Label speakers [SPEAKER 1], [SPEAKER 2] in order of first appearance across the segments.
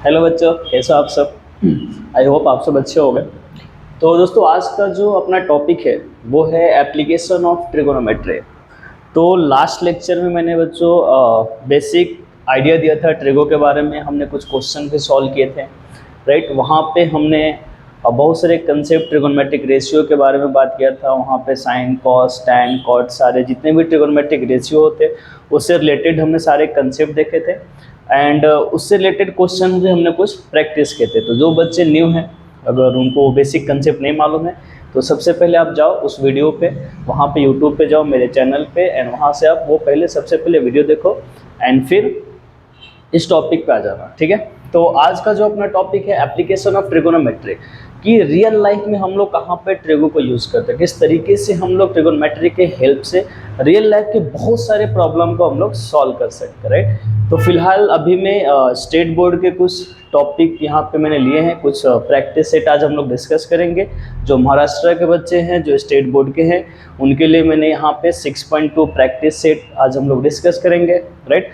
[SPEAKER 1] Hello बच्चों, कैसे हो आप सब। आई होप आप सब अच्छे हो गए। तो दोस्तों, आज का जो अपना टॉपिक है वो है एप्लीकेशन ऑफ ट्रिगोनोमेट्री। तो लास्ट लेक्चर में मैंने बच्चों बेसिक आइडिया दिया था ट्रिगो के बारे में। हमने कुछ क्वेश्चन भी सॉल्व किए थे, राइट। वहाँ पे हमने बहुत सारे कंसेप्ट ट्रिगोनोमेट्रिक रेशियो के बारे में बात किया था। वहाँ पे साइन, कॉस, टैन, कॉट, सारे जितने भी ट्रिगोनोमेट्रिक रेशियो होते उससे रिलेटेड हमने सारे कंसेप्ट देखे थे। एंड उससे रिलेटेड क्वेश्चन भी हमने कुछ प्रैक्टिस किए थे। तो जो बच्चे न्यू हैं, अगर उनको बेसिक कंसेप्ट नहीं मालूम है, तो सबसे पहले आप जाओ उस वीडियो पे, वहाँ पे यूट्यूब पे जाओ मेरे चैनल पे, एंड वहाँ से आप वो पहले सबसे पहले वीडियो देखो एंड फिर इस टॉपिक पे आ जाना, ठीक है। तो आज का जो अपना टॉपिक है एप्लीकेशन ऑफ ट्रिगोनोमेट्री, कि रियल लाइफ में हम लोग कहाँ पे ट्रिगो को यूज़ करते हैं, किस तरीके से हम लोग ट्रिगोनोमेट्री के हेल्प से रियल लाइफ के बहुत सारे प्रॉब्लम को हम लोग सॉल्व कर सकते हैं, राइट। तो फिलहाल अभी मैं स्टेट बोर्ड के कुछ टॉपिक यहाँ पे मैंने लिए हैं, कुछ प्रैक्टिस सेट आज हम लोग डिस्कस करेंगे। जो महाराष्ट्र के बच्चे हैं, जो स्टेट बोर्ड के हैं, उनके लिए मैंने यहाँ पे 6.2 प्रैक्टिस सेट आज हम लोग डिस्कस करेंगे, राइट।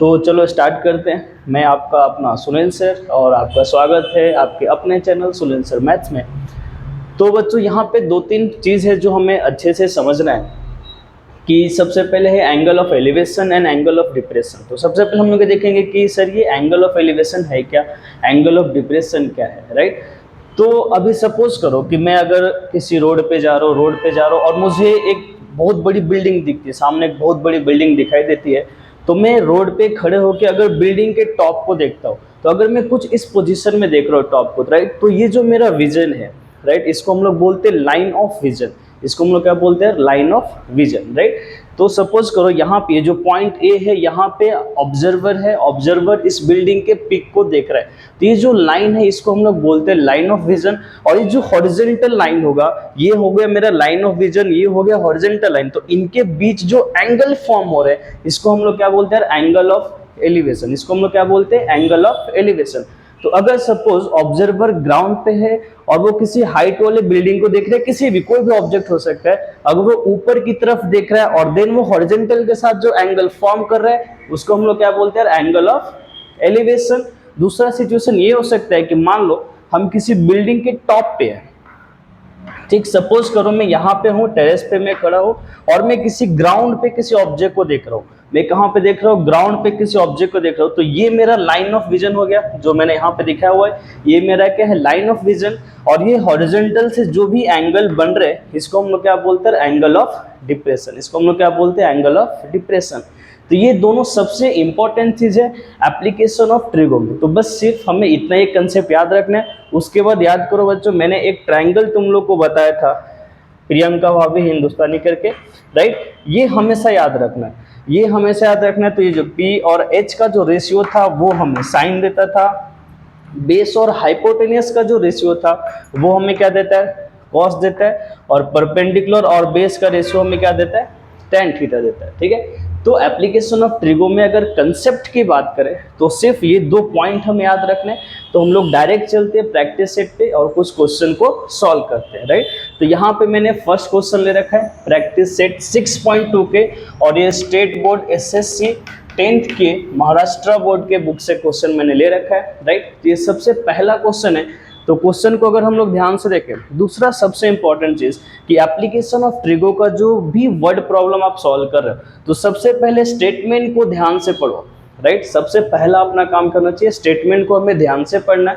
[SPEAKER 1] तो चलो स्टार्ट करते हैं। मैं आपका अपना सुनील सर और आपका स्वागत है आपके अपने चैनल सुनील सर मैथ्स में। तो बच्चों, यहाँ पे दो तीन चीज़ है जो हमें अच्छे से समझना है। कि सबसे पहले है angle of elevation and angle of depression. तो सबसे पहले हम लोग देखेंगे कि सर ये एंगल ऑफ एलिवेशन है क्या, एंगल ऑफ डिप्रेशन क्या है, राइट। तो अभी सपोज करो कि मैं अगर किसी रोड पे जा रहा हूँ और मुझे एक बहुत बड़ी बिल्डिंग दिखती है, सामने एक बहुत बड़ी बिल्डिंग दिखाई देती है। तो मैं रोड पे खड़े होकर अगर बिल्डिंग के टॉप को देखता हूँ, तो अगर मैं कुछ इस पोजीशन में देख रहा हूँ टॉप को, राइट, तो ये जो मेरा विजन है, राइट, इसको हम लोग बोलते हैं लाइन ऑफ विजन। इसको हम लोग क्या बोलते हैं, लाइन ऑफ विजन, राइट। तो सपोज करो यहाँ पे जो पॉइंट ए है, यहाँ पे ऑब्जर्वर है, ऑब्जर्वर इस बिल्डिंग के पिक को देख रहा है। तो ये जो लाइन है इसको हम लोग बोलते हैं लाइन ऑफ विजन। और ये जो हॉरिजॉन्टल लाइन होगा, ये हो गया मेरा लाइन ऑफ विजन, ये हो गया हॉरिजॉन्टल लाइन। तो इनके बीच जो एंगल फॉर्म हो रहे हैं इसको हम लोग क्या बोलते हैं, एंगल ऑफ एलिवेशन। इसको हम लोग क्या बोलते हैं, एंगल ऑफ एलिवेशन। तो अगर सपोज ऑब्जर्वर ग्राउंड पे है और वो किसी हाइट वाले बिल्डिंग को देख रहा है, किसी भी कोई भी ऑब्जेक्ट हो सकता है, अगर वो ऊपर की तरफ देख रहा है और देन वो हॉरिजॉन्टल के साथ जो एंगल फॉर्म कर रहा है उसको हम लोग क्या बोलते हैं, एंगल ऑफ एलिवेशन। दूसरा सिचुएशन ये हो सकता है कि मान लो हम किसी बिल्डिंग के टॉप पे हैं, ठीक। सपोज करो मैं यहाँ पे हूँ, टेरेस पे मैं खड़ा हूँ और मैं किसी ग्राउंड पे किसी ऑब्जेक्ट को देख रहा हूँ। मैं कहाँ पे देख रहा हूँ, ग्राउंड पे किसी ऑब्जेक्ट को देख रहा हूँ। तो ये मेरा लाइन ऑफ विजन हो गया, जो मैंने यहाँ पे दिखाया हुआ है, ये मेरा क्या है, लाइन ऑफ विजन। और ये हॉरिजॉन्टल से जो भी एंगल बन रहे हैं इसको हम लोग क्या बोलते हैं, एंगल ऑफ डिप्रेशन। इसको हम लोग क्या बोलते हैं, एंगल ऑफ डिप्रेशन। तो ये दोनों सबसे इंपॉर्टेंट चीज है एप्लीकेशन ऑफ ट्रिगो में। तो बस सिर्फ हमें इतना एक कंसेप्ट याद रखना है। उसके बाद याद करो बच्चों, मैंने एक ट्रायंगल तुम लोग को बताया था, प्रियंका भाभी हिंदुस्तानी करके, राइट। ये हमेशा याद रखना है, ये हमेशा याद रखना है। तो ये जो P और H का जो रेशियो था वो हमें साइन देता था। बेस और हाइपोटेनियस का जो रेशियो था वो हमें क्या देता है, कॉस देता है। और परपेंडिकुलर और बेस का रेशियो हमें क्या देता है, टेन थीटा देता है, ठीक है। तो एप्लीकेशन ऑफ ट्रिगो में अगर कंसेप्ट की बात करें तो सिर्फ ये दो पॉइंट हमें याद रखने। तो हम लोग डायरेक्ट चलते हैं प्रैक्टिस सेट पे और कुछ क्वेश्चन को सॉल्व करते हैं, राइट। तो यहाँ पे मैंने फर्स्ट क्वेश्चन ले रखा है प्रैक्टिस सेट 6.2 के, और ये स्टेट बोर्ड SSC 10th के महाराष्ट्र बोर्ड के बुक से क्वेश्चन मैंने ले रखा है, राइट। तो ये सबसे पहला क्वेश्चन है। तो क्वेश्चन को अगर हम लोग ध्यान से देखें, दूसरा सबसे इंपॉर्टेंट चीज कि एप्लीकेशन ऑफ ट्रिगो का जो भी वर्ड प्रॉब्लम आप सॉल्व कर रहे हो, तो सबसे पहले स्टेटमेंट को ध्यान से पढ़ो, राइट। सबसे पहला अपना काम करना चाहिए, स्टेटमेंट को हमें ध्यान से पढ़ना है।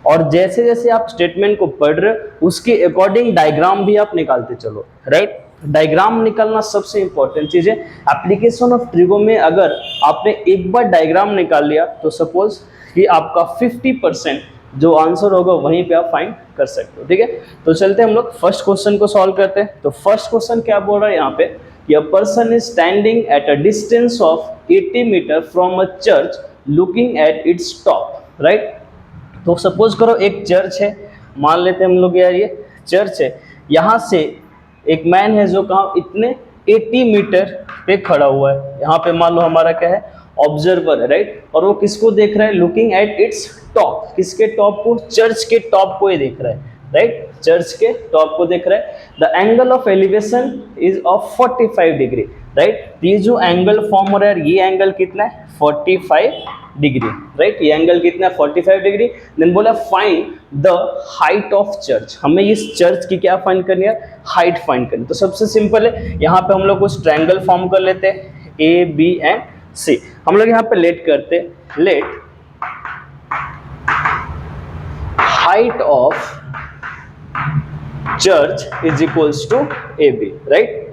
[SPEAKER 1] और जैसे जैसे आप स्टेटमेंट को पढ़ रहे हो उसके अकॉर्डिंग डायग्राम भी आप निकालते चलो, राइट। डायग्राम निकालना सबसे इंपॉर्टेंट चीज है एप्लीकेशन ऑफ ट्रिगो में। अगर आपने एक बार डायग्राम निकाल लिया तो सपोज कि आपका 50% जो आंसर होगा वहीं पे आप फाइंड कर सकते हो, ठीक है। तो चलते हम लोग फर्स्ट क्वेश्चन को सॉल्व करते हैं। तो फर्स्ट क्वेश्चन क्या बोल रहा है यहाँ पे कि a person is standing at a distance of 80 metre from a church looking at its top, right. तो सपोज करो एक चर्च है, मान लेते हैं हम लोग यार ये चर्च है। यहाँ से एक मैन है जो कहाँ इतने 80 मीटर पे खड़ा हुआ है। यहाँ पे मान लो हमारा क्या है, ऑब्जर्वर है, राइट। और वो किसको देख रहा है, लुकिंग एट इट्स टॉप। किसके टॉप को, चर्च के टॉप को ही देख रहा है, राइट। चर्च के टॉप को देख रहा है। The angle of elevation is of 45 degree. Right. ये जो एंगल फॉर्म हो रहा है ये एंगल कितना है 45 डिग्री, राइट। ये एंगल कितना है 45 डिग्री। देन बोला find the height of church, हमें इस चर्च की क्या फाइंड करनी है, हाइट फाइंड करनी है। तो सबसे सिंपल है, यहाँ पे हम लोग कुछ ट्रायंगल फॉर्म कर लेते हैं ए बी एंड सी। हम लोग यहाँ पे लेट करते, let height of church is equals to A B, right.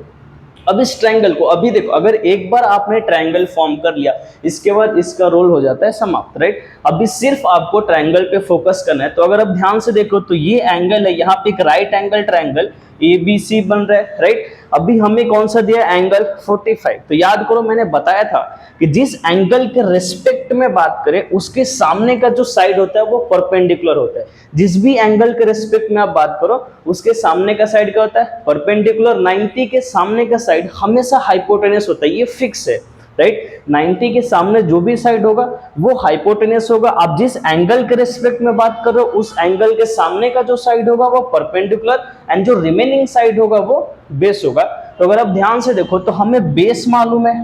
[SPEAKER 1] अब इस ट्रायंगल को अभी देखो, अगर एक बार आपने ट्रायंगल फॉर्म कर लिया इसके बाद इसका रोल हो जाता है समाप्त, राइट। अभी सिर्फ आपको ट्रायंगल पे फोकस करना है। तो अगर आप ध्यान से देखो तो ये एंगल है, यहाँ पे एक राइट एंगल ट्रायंगल ABC बन रहा है, राइट। अभी हमें कौन सा दिया एंगल 45। तो याद करो मैंने बताया था कि जिस एंगल के रेस्पेक्ट में बात करें उसके सामने का जो साइड होता है वो परपेंडिकुलर होता है। जिस भी एंगल के रेस्पेक्ट में आप बात करो उसके सामने का साइड क्या होता है, परपेंडिकुलर। 90 के सामने का साइड हमेशा हाइपोटेनस होता है, ये फिक्स है, राइट। 90 के सामने जो भी साइड होगा वो हाइपोटेनस होगा। आप जिस एंगल के रेस्पेक्ट में बात कर रहे हो उस एंगल के सामने का जो साइड होगा वो परपेंडिकुलर एंड जो रिमेनिंग साइड होगा वो बेस होगा। तो अगर आप ध्यान से देखो तो हमें बेस मालूम है,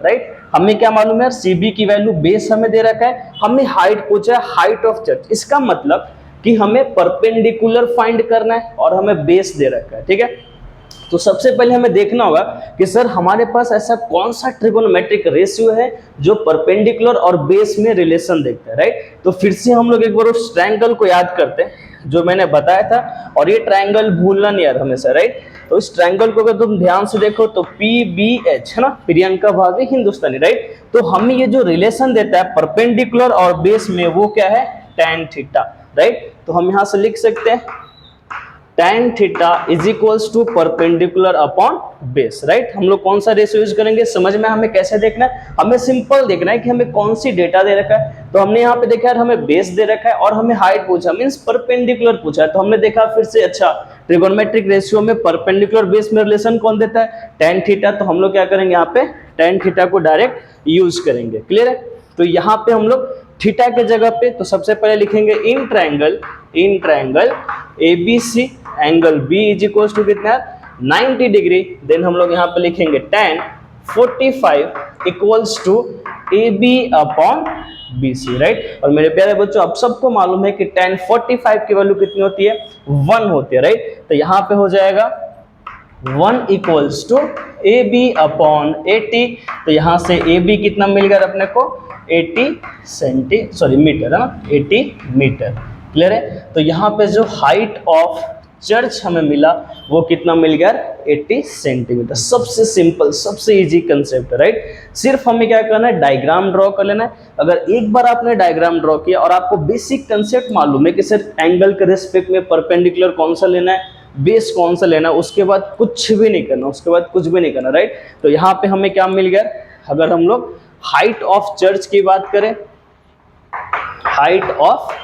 [SPEAKER 1] राइट। हमें क्या मालूम है, CB की वैल्यू बेस हमें दे रखा है। हमें हाइट पूछा है, हाइट ऑफ चर्च। इसका मतलब कि हमें परपेंडिकुलर फाइंड करना है और हमें बेस दे रखा है, ठीक है। तो सबसे पहले हमें देखना होगा कि सर हमारे पास ऐसा कौन सा ट्रिगोनोमेट्रिक रेशियो है जो परपेंडिकुलर और बेस में रिलेशन देखता है, राइट। तो फिर से हम लोग एक बार उस ट्रायंगल को याद करते हैं जो मैंने बताया था, और ये ट्रायंगल भूलना नहीं यार हमेशा, राइट। तो इस ट्रायंगल को अगर तुम ध्यान से देखो तो PBH है ना, प्रियंका भाभी हिंदुस्तानी, राइट। तो हमें ये जो रिलेशन देता है परपेंडिकुलर और बेस में वो क्या है, tan थीटा, राइट। तो हम यहां से लिख सकते हैं tan theta is equals to perpendicular upon base, right. हम लोग कौन सा रेशियो यूज करेंगे, समझ में हमें कैसे देखना है, हमें सिंपल देखना है कि हमें कौन सी डेटा दे रखा है। तो हमने यहाँ पे देखा है हमें बेस दे रखा है और हमें हाइट पूछा, मींस परपेंडिकुलर पूछा है। तो हमने देखा फिर से, अच्छा ट्रिगोनोमेट्रिक रेशियो में परपेंडिकुलर बेस में रिलेशन कौन देता है, tan थीटा। तो हम लोग क्या करेंगे, यहाँ पे tan थीटा को डायरेक्ट यूज करेंगे, क्लियर है। तो यहाँ पे हम लोग थीटा के जगह पे तो सबसे पहले लिखेंगे in triangle ABC angle B is equal to कितना है 90 डिग्री। देन हम लोग यहाँ पे लिखेंगे tan 45 equals to AB upon BC, right. और मेरे प्यारे बच्चों आप सबको मालूम है कि tan 45 की वैल्यू कितनी होती है, 1 होती है, राइट। तो यहाँ पे हो जाएगा 1 इक्वल्स टू AB अपॉन 80। तो यहाँ से AB कितना मिल गया अपने को 80 मीटर है ना, 80 मीटर, क्लियर है। तो यहाँ पे जो हाइट ऑफ चर्च हमें मिला वो कितना मिल गया 80 सेंटीमीटर। सबसे सिंपल सबसे इजी कंसेप्ट, राइट। सिर्फ हमें क्या करना है, डायग्राम ड्रॉ कर लेना है। अगर एक बार आपने डायग्राम ड्रॉ किया और आपको बेसिक कंसेप्ट मालूम है कि सिर्फ एंगल के रिस्पेक्ट में परपेंडिकुलर कौन सा लेना है, बेस कौन सा लेना है, उसके बाद कुछ भी नहीं करना, राइट। तो यहाँ पे हमें क्या मिल गया, अगर हम लोग हाइट ऑफ चर्च की बात करें, हाइट ऑफ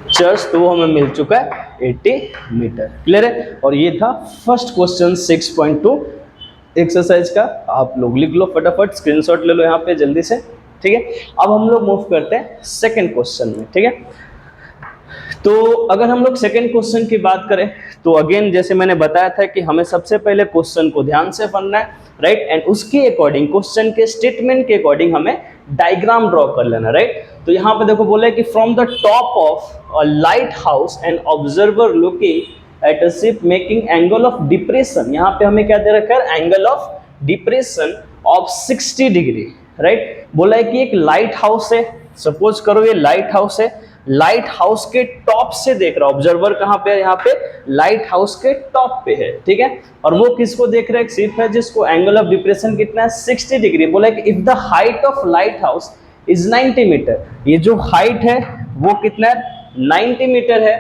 [SPEAKER 1] चर्च तो वो हमें मिल चुका है 80 मीटर, क्लियर है। और ये था फर्स्ट क्वेश्चन 6.2 एक्सरसाइज का। आप लोग लिख लो फटाफट, स्क्रीनशॉट ले लो यहाँ पे जल्दी से, ठीक है। अब हम लोग मूव करते हैं सेकंड क्वेश्चन में, ठीक है। तो अगर हम लोग सेकंड क्वेश्चन की बात करें तो अगेन जैसे मैंने बताया था कि हमें सबसे पहले क्वेश्चन को ध्यान से पढ़ना है, राइट। एंड उसके अकॉर्डिंग क्वेश्चन के स्टेटमेंट के अकॉर्डिंग हमें डायग्राम ड्रॉ कर लेना, राइट। तो यहाँ पे देखो बोला है कि from the top of a light house and observer looking at a ship making angle of depression. यहाँ पे हमें क्या दे रखा है, angle of depression of 60 degree, right. बोला है कि एक लाइट हाउस है, सपोज करो ये लाइट हाउस है, लाइट हाउस के टॉप से देख रहा है, ऑब्जर्वर कहाँ पे है, यहाँ पे लाइट हाउस के टॉप पे है, ठीक है। और वो किसको देख रहा है, एक शिप है जिसको एंगल ऑफ डिप्रेशन कितना है 60 डिग्री। बोला है कि if the height of light house is 90 metre, ये जो हाइट है वो कितना है 90 मीटर है।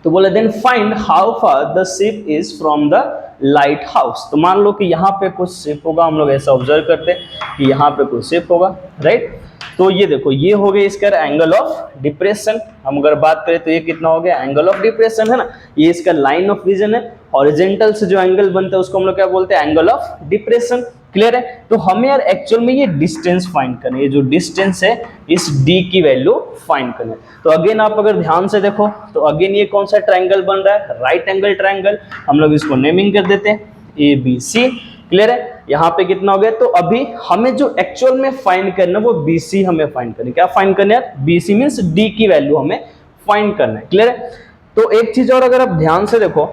[SPEAKER 1] तो बोला then find how far the ship is from the light house. तो मान लो कि यहाँ पे कुछ शिप होगा, हम लोग ऐसा ऑब्जर्व करते हैं कि यहाँ पे कुछ शिप होगा, राइट। तो ये देखो ये हो गया इसका एंगल ऑफ डिप्रेशन। हम अगर बात करें तो ये कितना हो गया एंगल ऑफ डिप्रेशन, है ना। ये इसका लाइन ऑफ विजन है, हॉरिजॉन्टल से जो एंगल बनता है उसको हम लोग क्या बोलते हैं, एंगल ऑफ डिप्रेशन, क्लियर है। तो हमें यार एक्चुअल में ये डिस्टेंस फाइंड करना है, ये जो डिस्टेंस है इस d की वैल्यू फाइंड करना है। तो अगेन आप अगर ध्यान से देखो तो अगेन ये कौन सा ट्रायंगल बन रहा है, राइट एंगल ट्रायंगल। हम लोग इसको नेमिंग कर देते हैं ABC, क्लियर है, यहाँ पे कितना हो गया। तो अभी हमें जो एक्चुअल में फाइंड करना है वो BC हमें फाइंड करना है। क्या फाइंड करना है? BC मींस D की वैल्यू हमें फाइंड करना है। क्लियर है। तो एक चीज और अगर आप ध्यान से देखो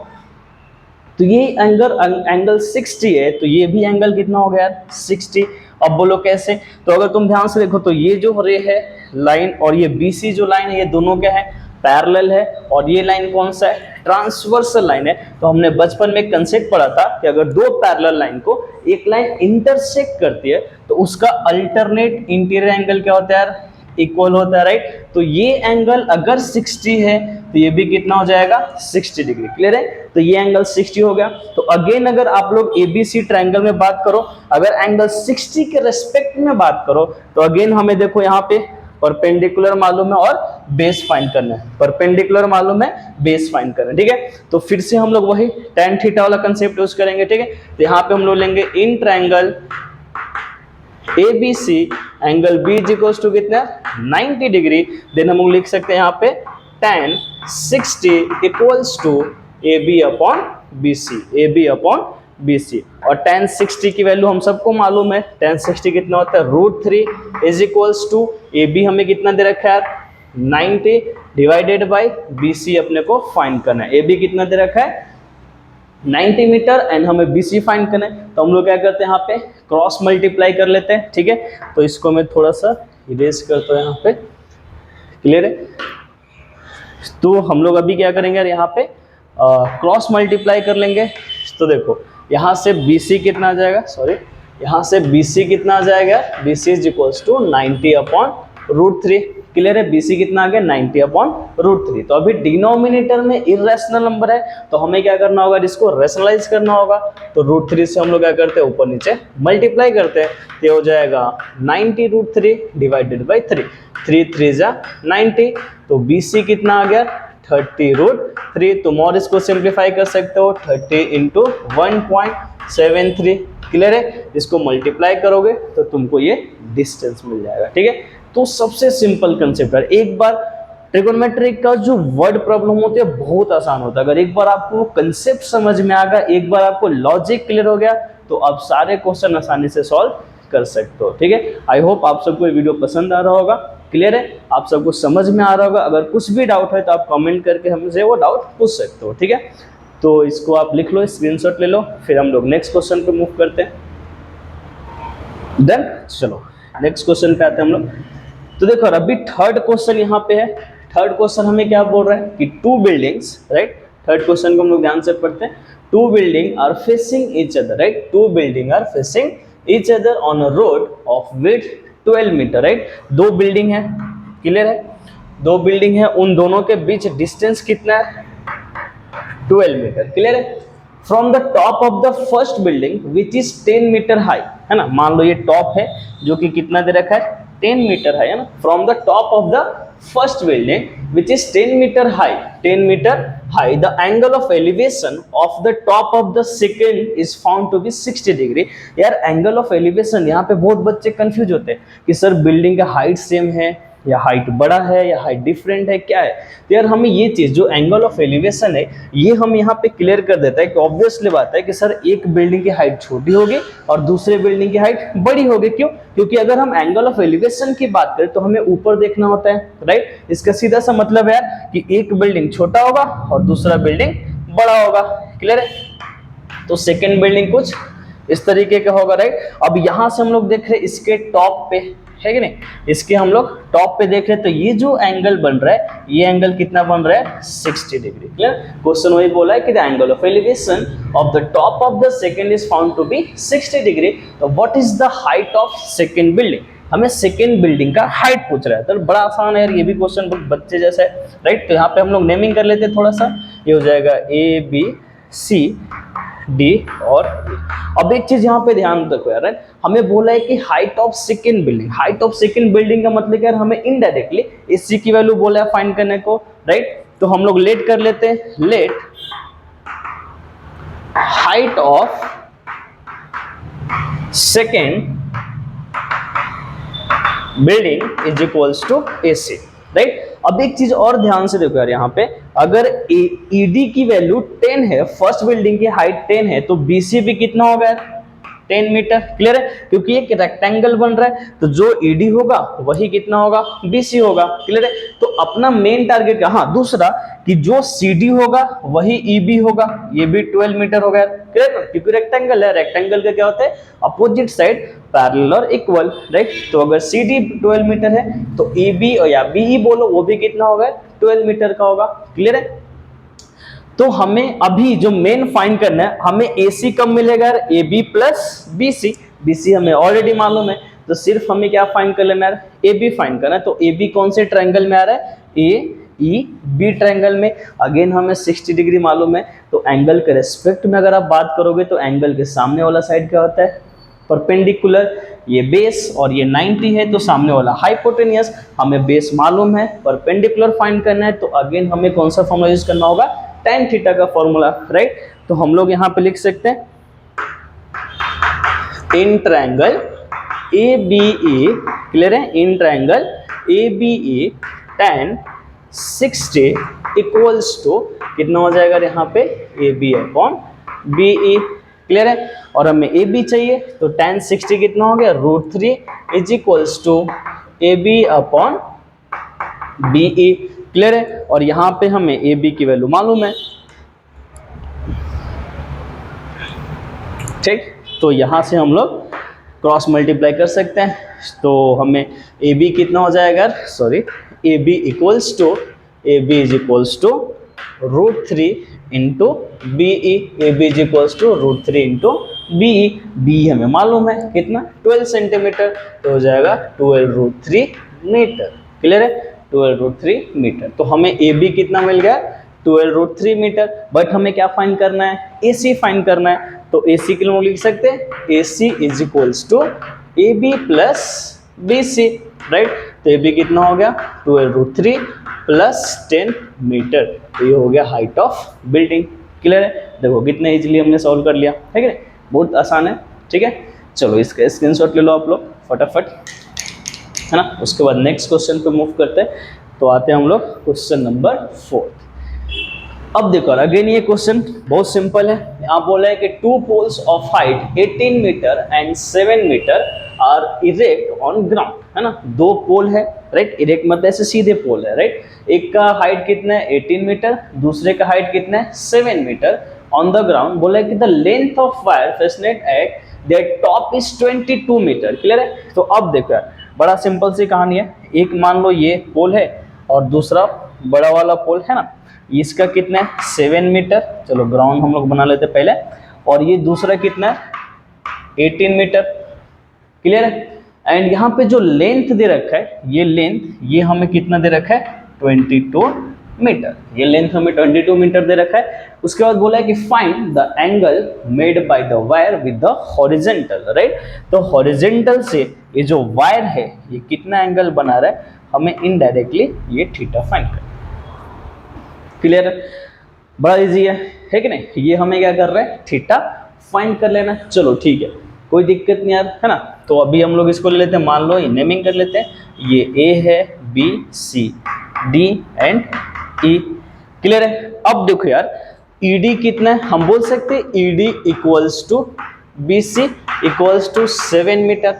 [SPEAKER 1] तो ये एंगल 60 है, तो ये भी एंगल कितना हो गया? 60। अब बोलो कैसे? तो अगर तुम ध्यान से देखो तो ये जो रे है लाइन और ये BC जो लाइन है, ये दोनों क्या है? पैरेलल है। और ये लाइन कौन सा है? ट्रांसवर्सल लाइन है। तो हमने बचपन में कंसेप्ट पढ़ा था कि अगर दो पैरेलल लाइन को एक लाइन इंटरसेक्ट करती है तो उसका अल्टरनेट इंटीरियर एंगल क्या होता है यार? इक्वल होता है, राइट। तो ये एंगल अगर 60 है तो ये भी कितना हो जाएगा? 60 डिग्री। क्लियर है। तो ये एंगल 60 हो गया। तो अगेन अगर आप लोग ABC ट्रायंगल में बात करो, अगर एंगल 60 के रेस्पेक्ट में बात करो तो अगेन हमें देखो यहाँ पे परपेंडिकुलर मालूम है और बेस फाइंड करना है। परपेंडिकुलर मालूम है, बेस फाइंड करना है। ठीक है। तो फिर से हम लोग वही tan थीटा वाला कंसेप्ट यूज करेंगे। ठीक है। तो यहाँ पे हम लोग लेंगे in triangle ABC angle B is equal to कितना? 90 डिग्री। देन हम लोग लिख सकते हैं यहाँ पे tan 60 equals to AB upon BC, AB upon BC। और tan 60 की वैल्यू हम सबको मालूम है, tan 60 कितना होता है? √3 इज इक्वल्स टू AB हमें कितना दे रखा है? 90 डिवाइडेड बाई BC अपने को फाइंड करना है। AB कितना दे रखा है? 90 मीटर एंड हमें BC फाइंड करना है। तो हम लोग क्या करते हैं यहाँ पे? क्रॉस मल्टीप्लाई कर लेते हैं। ठीक है। तो इसको मैं थोड़ा सा इरेज करता हूँ यहाँ पे। क्लियर है। तो हम लोग अभी क्या करेंगे यार? यहाँ पे क्रॉस मल्टीप्लाई कर लेंगे। तो देखो यहाँ से BC कितना आ जाएगा? सॉरी, यहाँ से BC कितना आ जाएगा? BC is equals to 90 upon √3। Clear है। BC कितना आ गया? 90 अपॉन √3। तो अभी डिनोमिनेटर में इरेशनल नंबर है तो हमें क्या करना होगा? इसको रेशनलाइज करना होगा। तो √3 से हम लोग क्या करते हैं? ऊपर नीचे मल्टीप्लाई करते हैं। तो हो जाएगा 90 √3 डिवाइडेड बाई 3, 3 3 जा 90। तो BC कितना आ गया? 30 √3। तुम और इसको सिंप्लीफाई कर सकते हो, 30 इंटू 1.73। क्लियर है। इसको मल्टीप्लाई करोगे तो तुमको ये डिस्टेंस मिल जाएगा। ठीक है। तो सबसे सिंपल कंसेप्ट है। एक बार ट्रिगोनोमेट्रिक का जो वर्ड प्रॉब्लम होती है बहुत आसान होता है। अगर एक बार आपको कंसेप्ट समझ में आ गया, एक बार आपको लॉजिक क्लियर हो गया तो आप सारे क्वेश्चन आसानी से सॉल्व कर सकते हो। ठीक है। आई होप आप सबको ये वीडियो पसंद आ रहा होगा। क्लियर है। आप सबको समझ में आ रहा होगा। अगर कुछ भी डाउट है तो आप कमेंट करके हमसे वो डाउट पूछ सकते हो। ठीक है। तो इसको आप लिख लो, स्क्रीनशॉट ले लो, फिर हम लोग नेक्स्ट क्वेश्चन पे मूव करते हैं। देन चलो नेक्स्ट क्वेश्चन पे आते हैं हम लोग। तो देखो अभी थर्ड क्वेश्चन यहाँ पे है। थर्ड क्वेश्चन हमें क्या बोल रहा है कि two buildings, right. Third question को हम लोग ध्यान से पढ़ते हैं। Two building are facing each other, right. Two building are facing each other on a road of width 12 metre, right. दो बिल्डिंग है। क्लियर है। दो बिल्डिंग है, उन दोनों के बीच डिस्टेंस कितना है? 12 मीटर। क्लियर है। From the top of the first building which is 10 metre high, है ना। मान लो ये टॉप है जो कि कितना दे रखा है? 10 मीटर हाई, है ना। From the top of the first building which is 10 metre high, 10 metre high, the angle of elevation of the top of the second is found to be 60 degree. यार angle of elevation, यहाँ पे बहुत बच्चे confuse होते हैं कि sir building का height same है या हाइट बड़ा है या हाइट डिफरेंट है, क्या है। तो यार हमें ये चीज जो एंगल ऑफ एलिवेशन है ये हम यहाँ पे क्लियर कर देता है कि ऑब्वियसली बात है कि सर एक बिल्डिंग की हाइट छोटी होगी और दूसरे बिल्डिंग की हाइट बड़ी होगी। क्यों? क्योंकि अगर हम एंगल ऑफ एलिवेशन की बात करें तो हमें ऊपर देखना होता है, राइट। इसका सीधा सा मतलब है कि एक बिल्डिंग छोटा होगा और दूसरा बिल्डिंग बड़ा होगा। क्लियर है। तो सेकेंड बिल्डिंग कुछ इस तरीके का होगा, राइट। अब यहाँ से हम लोग देख रहे हैं इसके टॉप पे, है कि नहीं। इसके हम लोग टॉप पे देख रहे हैं तो ये जो एंगल बन रहा है ये एंगल कितना बन रहा है? 60 डिग्री। क्लियर। क्वेश्चन वही बोला है कि the angle of elevation of the top of the second is found to be 60 degree. तो what is the height of second building? हमें सेकंड बिल्डिंग का हाइट पूछ रहा है। तो बड़ा आसान है यार, ये भी क्वेश्चन बच्चे जैसा है, राइट। तो यहाँ पे हम लोग नेमिंग कर लेते हैं थोड़ा सा। ये हो जाएगा ABC D और E। अब एक चीज यहाँ पे ध्यान रखो यार, हमें बोला है कि height of second building. Height of second building का मतलब यार हमें इनडायरेक्टली AC की वैल्यू बोला है फाइंड करने को, राइट। तो हम लोग लेट कर लेते हैं, let height of second building is equals to AC, right. अब एक चीज और ध्यान से देखो यार, यहाँ पे अगर ED की वैल्यू 10 है, फर्स्ट बिल्डिंग की हाइट 10 है तो BC भी कितना होगा? 10 मीटर। क्लियर है, क्योंकि एक रेक्टेंगल बन रहा है तो जो ईडी होगा वही कितना होगा, बीसी होगा। क्लियर है, तो अपना मेन टारगेट क्या, हाँ दूसरा कि जो सीडी होगा वही ईबी होगा, ये भी 12 मीटर हो गया। क्लियर, क्योंकि रेक्टेंगल है, रेक्टेंगल का क्या होता है, अपोजिट साइड पैरेलल और इक्वल, राइट। तो अगर CD 12 मीटर है तो AB या BE बोलो वो भी कितना होगा, 12 मीटर का होगा। क्लियर है, तो हमें अभी जो मेन फाइंड करना है, हमें AC कब मिलेगा, AB प्लस BC। BC हमें ऑलरेडी मालूम है, तो सिर्फ हमें क्या फाइंड कर लेना है, AB फाइंड करना है। तो AB कौन से ट्रायंगल में आ रहा है, AEB ट्रायंगल में। अगेन हमें 60 डिग्री मालूम है, तो एंगल के रेस्पेक्ट में अगर आप बात करोगे तो एंगल के सामने वाला साइड क्या होता है, परपेंडिकुलर। ये बेस और ये 90 है, तो सामने वाला हाइपोटेनियस। हमें बेस मालूम है, परपेंडिकुलर फाइंड करना है, तो अगेन हमें कौन सा फॉर्मूला यूज करना होगा, tan थीटा का फॉर्मूला, राइट। तो हम लोग यहाँ पे लिख सकते हैं इन ट्रायंगल ABA, क्लियर है, in triangle ABA tan 60 equals to कितना हो जाएगा यहाँ पे, AB अपॉन BE। क्लियर है, और हमें AB चाहिए तो tan 60 कितना हो गया, √3 is equals to AB upon BE। Clear है, और यहाँ पे हमें AB की वैल्यू मालूम है, ठीक। तो यहाँ से हम लोग क्रॉस मल्टीप्लाई कर सकते हैं, तो हमें AB कितना हो जाएगा, sorry AB equals to AB is equals to √3 into BE। AB is equals to √3 into BE। BE हमें मालूम है कितना, 12 सेंटीमीटर, तो हो जाएगा 12√3 मीटर। क्लियर है, 12√3 मीटर। तो हमें AB कितना मिल गया, 12√3 मीटर। बट हमें क्या फाइंड करना है, AC फाइंड करना है। तो AC के लिए हम लिख सकते हैं AC is equals to AB plus BC, right. तो AB कितना हो गया, 12√3 प्लस 10 मीटर। तो ये हो गया हाइट ऑफ बिल्डिंग। क्लियर है, देखो कितने इजीली हमने सॉल्व कर लिया, है कि नहीं, बहुत आसान है। ठीक है, चलो इसका स्क्रीनशॉट ले लो आप लोग फटाफट, है ना। उसके बाद नेक्स्ट क्वेश्चन पे मूव करते हैं। तो आते हैं हम लोग क्वेश्चन नंबर 4। अब देखो अगेन ये क्वेश्चन बहुत सिंपल है। यहाँ बोला है कि 2 poles of height 18 metre and 7 metre are erect on ground, है ना। 2 पोल है, राइट, इरेक्ट मतलब ऐसे सीधे पोल है, राइट। एक का हाइट कितना है 18 मीटर, दूसरे का हाइट कितना है 7 मीटर ऑन द ग्राउंड। बोला है कि the length of wire fastened at their top is 22 metre. Clear है, तो अब देखो यार बड़ा सिंपल सी कहानी है। एक मान लो ये पोल है और दूसरा बड़ा वाला पोल है ना, इसका कितना है 7 मीटर, चलो ग्राउंड हम लोग बना लेते पहले, और ये दूसरा कितना है 18 मीटर। क्लियर है, एंड यहाँ पे जो लेंथ दे रखा है, ये लेंथ ये हमें कितना दे रखा है 22 मीटर, ये लेंथ हमें 22 मीटर दे रखा है। उसके बाद बोला है कि find the angle made by the wire with the horizontal, right. तो हॉरिजेंटल से ये जो वायर है ये कितना एंगल बना रहा है, हमें इनडायरेक्टली ये थीटा फाइंड करना। क्लियर है, बड़ा इजी है कि नहीं। ये हमें क्या कर रहे हैं, थीटा फाइंड कर लेना। चलो ठीक है, कोई दिक्कत नहीं यार, है ना। तो अभी हम लोग इसको ले लेते हैं, मान लो ये नेमिंग कर लेते हैं, ये A है, B, C, D and E। Clear है, अब देखो यार ED कितना है, हम बोल सकते हैं ED equals to BC equals to 7 metre,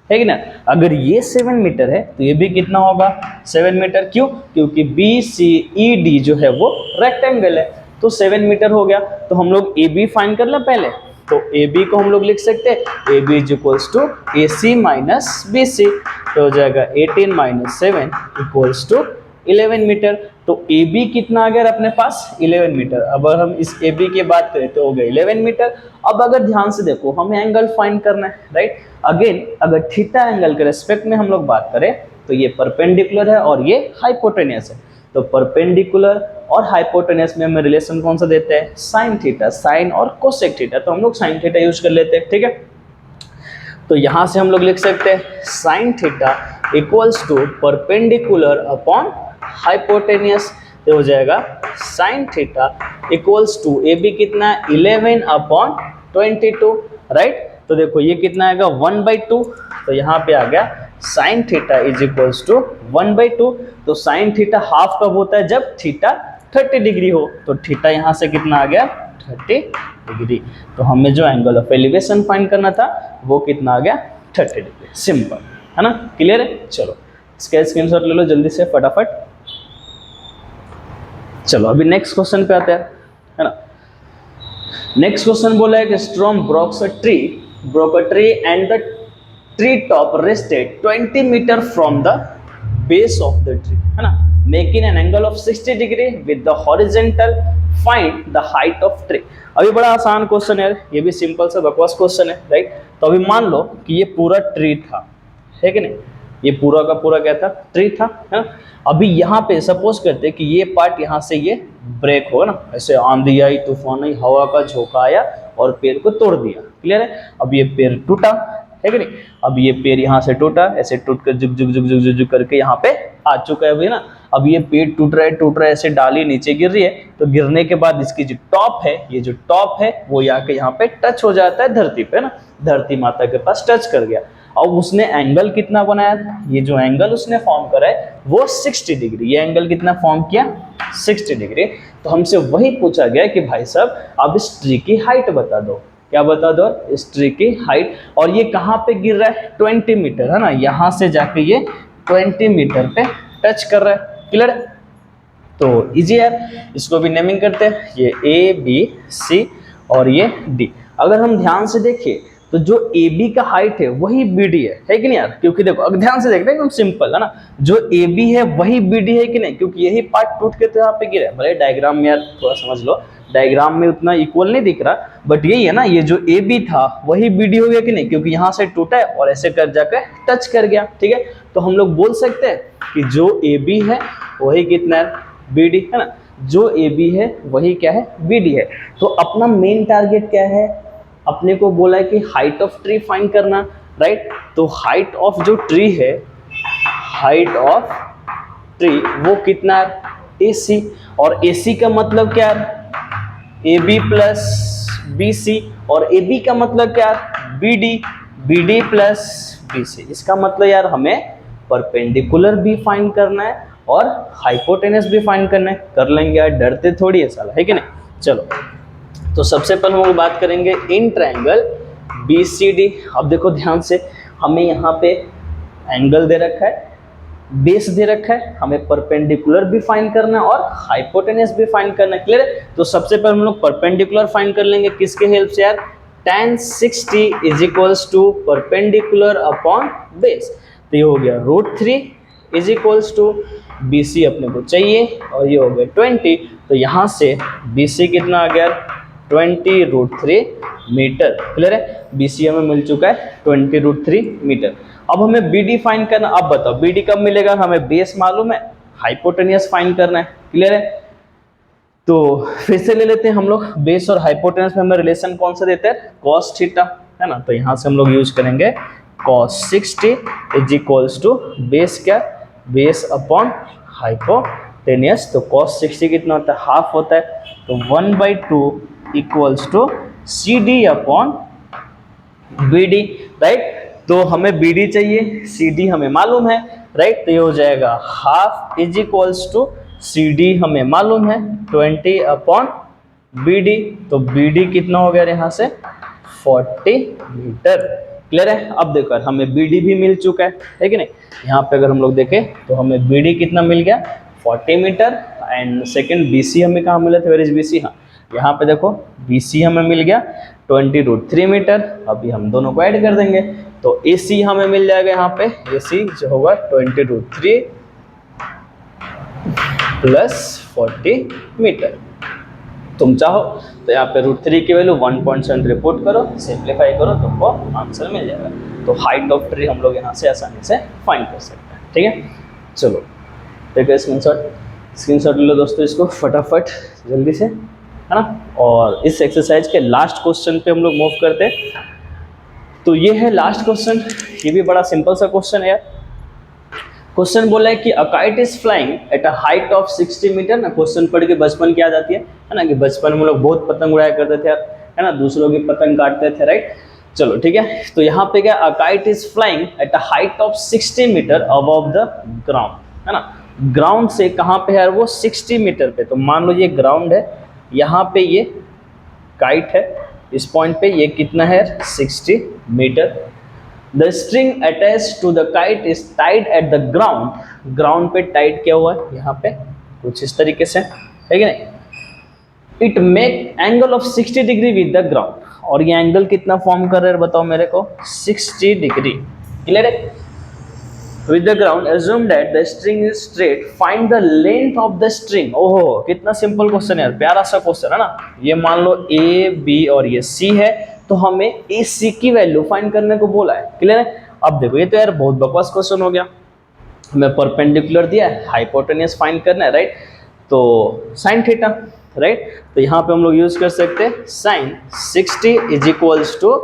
[SPEAKER 1] है कि ना। अगर ये 7 मीटर है तो ये भी कितना होगा 7 मीटर। क्यों, क्योंकि BCED जो है वो रेक्टेंगल है, तो 7 मीटर हो गया। तो हम लोग AB फाइंड कर लें पहले, तो AB को हम लोग लिख सकते हैं AB is equals to AC minus BC, तो हो जाएगा 18 माइनस 7 इक्वल्स टू 11 मीटर। तो AB कितना आ गया अपने पास 11 मीटर। अब अगर हम इस AB की बात करें तो हो गया 11 मीटर। अब अगर ध्यान से देखो हमें एंगल फाइंड करना है, राइट। अगेन अगर थीटा एंगल के रेस्पेक्ट में हम लोग बात करें तो ये परपेंडिकुलर है और ये हाइपोटेनियस है। तो परपेंडिकुलर और हाइपोटेनियस में हमें रिलेशन कौन सा देते हैं, साइन थीटा, साइन और कोसेक थीटा। तो हम लोग साइन थीटा यूज कर लेते हैं, ठीक है। तो यहां से हम लोग लिख सकते हैं sine theta equals to perpendicular upon hypotenuse. तो हो जाएगा sine theta equals to AB कितना है 11 अपॉन 22, राइट। तो देखो ये कितना आएगा 1/2, तो यहाँ पे आ गया sine theta is equals to 1/2। तो साइन थीटा हाफ कब होता है, जब थीटा 30 डिग्री हो। तो थीटा यहाँ से कितना आ गया 30 डिग्री। तो हमें जो एंगल ऑफ एलिवेशन फाइंड करना था वो कितना आ गया 30 डिग्री। सिंपल है ना, क्लियर है। चलो इसका स्क्रीनशॉट ले लो जल्दी से फटाफट। चलो अभी नेक्स्ट क्वेश्चन पे आते हैं, है ना। नेक्स्ट क्वेश्चन बोला है कि storm broke a tree and the tree top rested 20 metre from the base of the tree, है ना, making an angle of 60 degree with the horizontal, find the height of tree. अभी बड़ा आसान question है, ये भी सिंपल सा बकवास क्वेश्चन है, राइट। तो अभी मान लो कि ये पूरा ट्री था, है कि नहीं, ये पूरा का पूरा क्या था, ट्री था, है ना। अभी यहाँ पे सपोज करते हैं कि ये पार्ट यहाँ से ये ब्रेक होगा ना, ऐसे आंधी आई, तूफान आई, हवा का झोंका आया और पेड़ को तोड़ दिया, क्लियर है। अब ये पेड़ टूटा, है कि नहीं। अब ये पेड़ यहाँ से टूटा, ऐसे टूट कर जुग जुग जुग जुग जुग जुग करके यहाँ पे आ चुका है अभी ना। अब ये पेड़ टूट रहा है, ऐसे डाली नीचे गिर रही है, तो गिरने के बाद इसकी जो टॉप है, ये जो टॉप है वो यहाँ पे टच हो जाता है धरती पे ना, धरती माता के पास टच कर गया। अब उसने एंगल कितना बनाया था, ये जो एंगल उसने फॉर्म करा है वो 60 डिग्री। ये एंगल कितना फॉर्म किया, 60 डिग्री। तो हमसे वही पूछा गया कि भाई साहब अब इस ट्री की हाइट बता दो। क्या बता दो, इस ट्री की हाइट। और ये कहाँ पे गिर रहा है, 20 मीटर, है ना, यहाँ से जाके ये 20 मीटर पे टच कर रहा है, क्लियर है। तो इजी है, इसको भी नेमिंग करते हैं, ये ए बी सी और ये डी। अगर हम ध्यान से देखिए तो जो ए बी का हाइट है वही बी डी है कि नहीं यार। क्योंकि देखो अगर ध्यान से देखना एकदम सिंपल है ना, जो ए बी है वही बी डी है कि नहीं, क्योंकि यही पार्ट टूट के तो यहाँ पे गिरा है। भले डायग्राम में यार थोड़ा समझ लो, डायग्राम में उतना इक्वल नहीं दिख रहा, बट यही है ना, ये जो ए बी था वही बी डी हो गया कि नहीं, क्योंकि यहाँ से टूटा है और ऐसे कर जाकर टच कर गया, ठीक है। तो हम लोग बोल सकते हैं कि जो ए बी है वही कितना है, बी डी, है ना। जो ए बी है वही क्या है, बी डी है। तो अपना मेन टारगेट क्या है, अपने को बोला है कि हाइट ऑफ ट्री फाइंड करना, राइट। तो हाइट ऑफ जो ट्री है, हाइट ऑफ ट्री वो कितना है, ए सी। और ए सी का मतलब क्या है, A B plus B C. और ए बी का मतलब क्या है, B D, B D plus B C. इसका मतलब यार हमें परपेंडिकुलर भी फाइंड करना है और हाइपोटेनस भी फाइंड करना है। कर लेंगे यार, डरते थोड़ी है साला, है कि नहीं। चलो तो सबसे पहले हम लोग बात करेंगे in triangle B C D. अब देखो ध्यान से, हमें यहाँ पे एंगल दे रखा है, बेस दे रखा है, हमें परपेंडिकुलर भी फाइंड करना है और हाइपोटेनस भी फाइंड करना है, क्लियर है। तो सबसे पहले हम लोग परपेंडिकुलर फाइंड कर लेंगे, किसके हेल्प से यार, tan 60 is equals to perpendicular upon base. तो ये हो गया √3 is equals to B C अपने को चाहिए और ये हो गया 20। तो यहाँ से बी सी कितना आ गया, 20√3 मीटर, क्लियर है। बी सी हमें मिल चुका है 20√3 मीटर। अब हमें बी डी फाइंड करना। अब बताओ बी डी कब मिलेगा, हमें बेस मालूम है, हाइपोटेनियस फाइंड करना है, क्लियर है। तो फिर से ले लेते हैं हम लोग, बेस और हाइपोटेनस में हमें रिलेशन कौन सा देते हैं, cos थीटा, है ना। तो यहाँ से हम लोग यूज करेंगे cos 60 is equals to base क्या, बेस अपॉन हाइपोटेनियस। तो cos 60 कितना होता है, हाफ होता है। तो 1/2 equals to C D upon B D, right. तो हमें बी डी चाहिए, सी डी हमें मालूम है, राइट। तो ये हो जाएगा half is equals to C D हमें मालूम है 20 अपॉन बी डी। तो बी डी कितना हो गया यहाँ से 40 मीटर, क्लियर है। अब देखो हमें बी डी भी मिल चुका है कि नहीं। यहाँ पे अगर हम लोग देखें तो हमें बी डी कितना मिल गया 40 metre and second B C हमें कहाँ मिला था, वेयर इज बी सी, हाँ यहाँ पे देखो बी सी हमें मिल गया 20√3 मीटर। अभी हम दोनों को ऐड कर देंगे तो ए सी हमें मिल जाएगा, यहाँ पे ए सी जो होगा 20√3 प्लस 40 मीटर। तुम चाहो तो यहाँ पे √3 की वैल्यू 1.7 पुट करो, सिंप्लीफाई करो, तुमको आंसर मिल जाएगा। तो हाइट ऑफ ट्री हम लोग यहाँ से आसानी से फाइंड कर सकते हैं, ठीक है। चलो देखो स्क्रीनशॉट ले लो दोस्तों, इसको फटाफट जल्दी से, है ना। और इस एक्सरसाइज के लास्ट क्वेश्चन पे हम लोग मूव करते हैं। तो ये है लास्ट क्वेश्चन, ये भी बड़ा सिंपल सा क्वेश्चन है यार। क्वेश्चन बोला है कि a kite is flying at a height of 60 metre. ना क्वेश्चन पढ़ के बचपन की याद आती है ना, कि बचपन में हम लोग बहुत पतंग उड़ाया करते थे यार, है ना, दूसरों की पतंग काटते थे, राइट। चलो ठीक है, तो यहाँ पे क्या, a kite is flying at a height of 60 metre above the ground, है ना। ग्राउंड से कहाँ पे है यार, वो 60 मीटर पे। तो मान लो ये ग्राउंड है, यहाँ पे ये काइट है इस पॉइंट पे, ये कितना है 60 metre. The string attach to the kite is tied at the ground, ground पे टाइट किया हुआ है यहाँ पे कुछ इस तरीके से, है कि नहीं। It make angle of 60 degree with the ground, और ये एंगल कितना फॉर्म कर रहा है बताओ मेरे को, 60 डिग्री। क्लियर है। With the ground assume that the string is straight, find the length of the string। ओहो कितना सिंपल क्वेश्चन है यार, प्यारा सा क्वेश्चन है ना। ये मान लो ए बी और ये सी है, तो हमें ए सी की वैल्यू फाइंड करने को बोला है। क्लियर है। अब देखो ये तो यार बहुत बकवास क्वेश्चन हो गया, हमें परपेंडिकुलर दिया है, हाइपोटेन्यूज फाइंड करना है, राइट। तो साइन थीटा, राइट। तो यहाँ पे हम लोग यूज कर सकते हैं sine 60 is equals to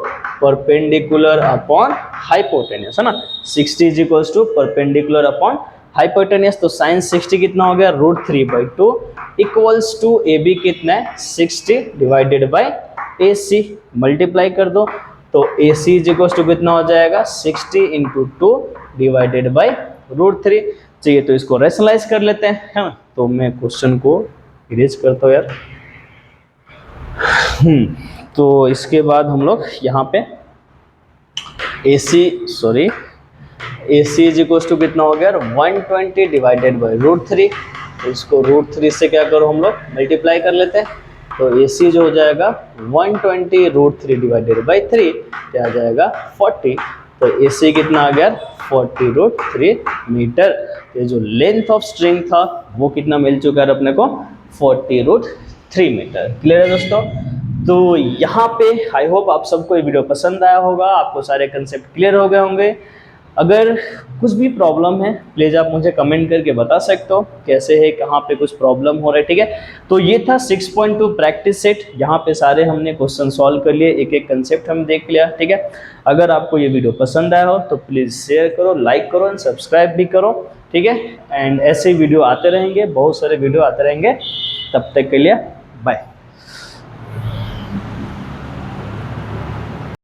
[SPEAKER 1] perpendicular upon hypotenuse, है ना। 60 is equals to perpendicular upon hypotenuse, तो साइन 60 कितना हो गया √3/2 इक्वल्स टू ए बी कितना है 60 divided by A C, multiply कर दो तो A C is equals to कितना हो जाएगा 60 × 2 डिवाइडेड बाई √3। चाहिए तो इसको रेशनलाइज कर लेते हैं, है ना। तो मैं क्वेश्चन को इरेज करता हूँ यार। तो इसके बाद हम लोग यहाँ पे AC इज इक्वल्स टू कितना हो गया 120 डिवाइडेड बाई √3। तो इसको √3 से क्या करो हम लोग मल्टीप्लाई कर लेते हैं, तो AC जो हो जाएगा 120 √3 डिवाइडेड बाई 3 क्या आ जाएगा 40। तो AC कितना आ गया 40 √3 मीटर। ये जो लेंथ ऑफ स्ट्रिंग था वो कितना मिल चुका है अपने को 40 √3 मीटर। क्लियर है दोस्तों। तो यहाँ पे आई होप आप सबको ये वीडियो पसंद आया होगा, आपको सारे कंसेप्ट क्लियर हो गए होंगे। अगर कुछ भी प्रॉब्लम है प्लीज़ आप मुझे कमेंट करके बता सकते हो कैसे है, कहाँ पे कुछ प्रॉब्लम हो रहा है, ठीक है। तो ये था 6.2 प्रैक्टिस सेट, यहाँ पे सारे हमने क्वेश्चन सॉल्व कर लिए, एक एक कंसेप्ट हम देख लिया, ठीक है। अगर आपको ये वीडियो पसंद आया हो तो प्लीज़ शेयर करो, लाइक करो एंड सब्सक्राइब भी करो, ठीक है। एंड ऐसे वीडियो आते रहेंगे, बहुत सारे वीडियो आते रहेंगे। तब तक के लिए बाय।